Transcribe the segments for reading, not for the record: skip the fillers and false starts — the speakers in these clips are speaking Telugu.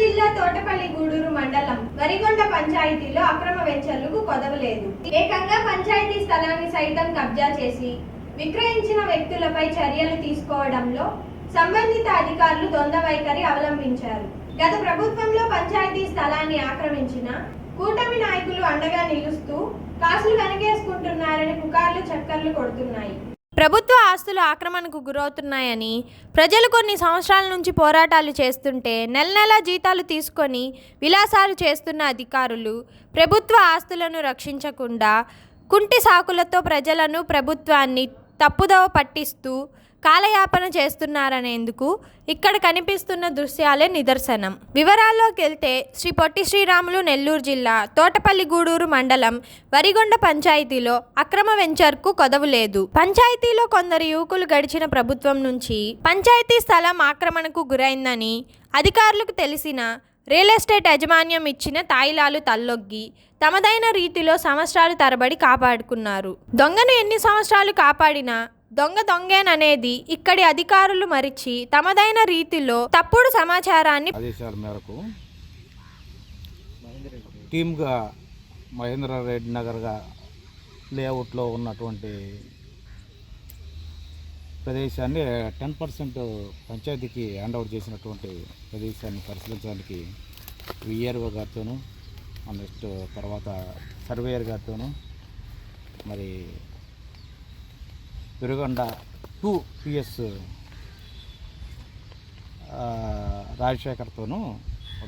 జిల్లా తోటపల్లి గూడూరు మండలం వరిగొండ పంచాయతీలో అక్రమ వెంచర్లకు కొదవలేదు. ఏకంగా పంచాయతీ స్థలాన్ని సైతం కబ్జా చేసి విక్రయించిన వ్యక్తులపై చర్యలు తీసుకోవడంలో సంబంధిత అధికారులు ద్వంద్వ వైఖరి అవలంబించారు. గత ప్రభుత్వంలో పంచాయతీ స్థలాన్ని ఆక్రమించిన కూటమి నాయకులు అండగా నిలుస్తూ కాసులు వెనకేసుకుంటున్నారని పుకార్లు చక్కర్లు కొడుతున్నాయి. ప్రభుత్వ ఆస్తులు ఆక్రమణకు గురవుతున్నాయని ప్రజలు కొన్ని సంవత్సరాల నుంచి పోరాటాలు చేస్తుంటే నెల జీతాలు తీసుకొని విలాసాలు చేస్తున్న అధికారులు ప్రభుత్వ ఆస్తులను రక్షించకుండా కుంటి సాకులతో ప్రజలను ప్రభుత్వాన్ని తప్పుదోవ పట్టిస్తూ కాలయాపన చేస్తున్నారనేందుకు ఇక్కడ కనిపిస్తున్న దృశ్యాలే నిదర్శనం. వివరాల్లోకి వెళ్తే శ్రీ పొట్టి శ్రీరాములు నెల్లూరు జిల్లా తోటపల్లి గూడూరు మండలం వరిగొండ పంచాయతీలో అక్రమ వెంచర్కు కొదవలేదు. పంచాయతీలో కొందరు యువకులు గడిచిన ప్రభుత్వం నుంచి పంచాయతీ స్థలం ఆక్రమణకు గురైందని అధికారులకు తెలిసిన రియల్ ఎస్టేట్ యాజమాన్యం ఇచ్చిన తాయిలాలు తల్లొగ్గి తమదైన రీతిలో సంవత్సరాలు తరబడి కాపాడుకున్నారు. దొంగను ఎన్ని సంవత్సరాలు కాపాడినా దొంగేననేది ఇక్కడి అధికారులు మరిచి తమదైన రీతిలో తప్పుడు సమాచారాన్ని ఆదేశాల మేరకు టీమ్గా మహేంద్ర రెడ్డి నగర్గా లేఅవుట్లో ఉన్నటువంటి ప్రదేశాన్ని 10% పంచాయతీకి హ్యాండ్ ఓవర్ చేసినటువంటి ప్రదేశాన్ని పరిశీలించడానికి విఆర్ఓ గారితోనూ నెక్స్ట్ తర్వాత సర్వేయర్ గారితోనూ మరి వరిగొండ 2 PS రాజశేఖర్తోనూ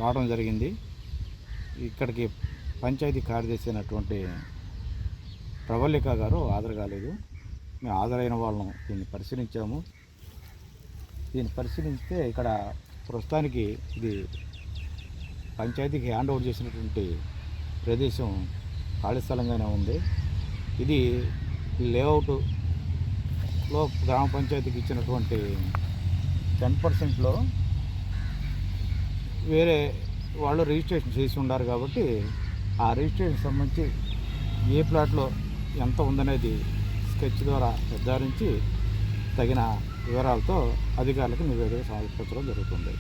రావడం జరిగింది. ఇక్కడికి పంచాయతీ కార్యదర్శి అయినటువంటి ప్రవళిక గారు హాజరు కాలేదు. మేము హాజరైన వాళ్ళం దీన్ని పరిశీలించాము. దీన్ని పరిశీలిస్తే ఇక్కడ ప్రస్తుతానికి ఇది పంచాయతీకి హ్యాండ్ ఓవర్ చేసినటువంటి ప్రదేశం ఖాళీ స్థలంగానే ఉంది. ఇది లేఅవుట్లో గ్రామ పంచాయతీకి ఇచ్చినటువంటి 10%లో వేరే వాళ్ళు రిజిస్ట్రేషన్ చేసి ఉన్నారు కాబట్టి ఆ రిజిస్ట్రేషన్ సంబంధించి ఏ ప్లాట్లో ఎంత ఉందనేది స్కెచ్ ద్వారా నిర్ధారించి తగిన వివరాలతో అధికారులకు నివేదిక సమర్పించడం జరుగుతుంది.